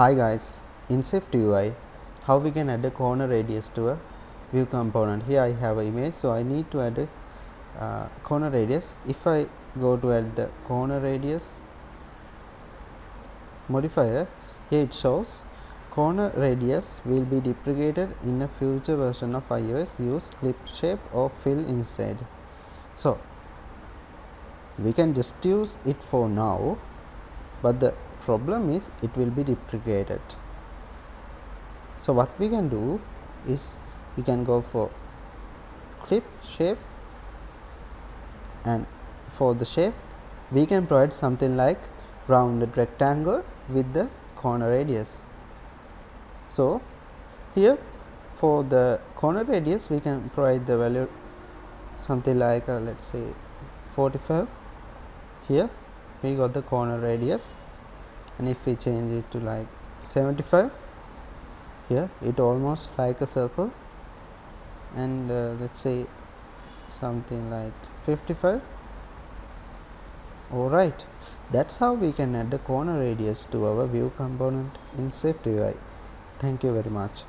Hi guys, in SwiftUI, how we can add a corner radius to a view component. Here I have an image, so I need to add a corner radius. If I go to add the corner radius modifier, here it shows corner radius will be deprecated in a future version of iOS. Use clipShape or fill instead. So we can just use it for now, but the problem is it will be deprecated. So what we can do is we can go for clipShape, and for the shape we can provide something like rounded rectangle with the corner radius. So here for the corner radius we can provide the value something like let's say 45. Here we got the corner radius, and if we change it to like 75, here it almost like a circle, and let's say something like 55. Alright, that's how we can add the corner radius to our view component in SwiftUI. Thank you very much.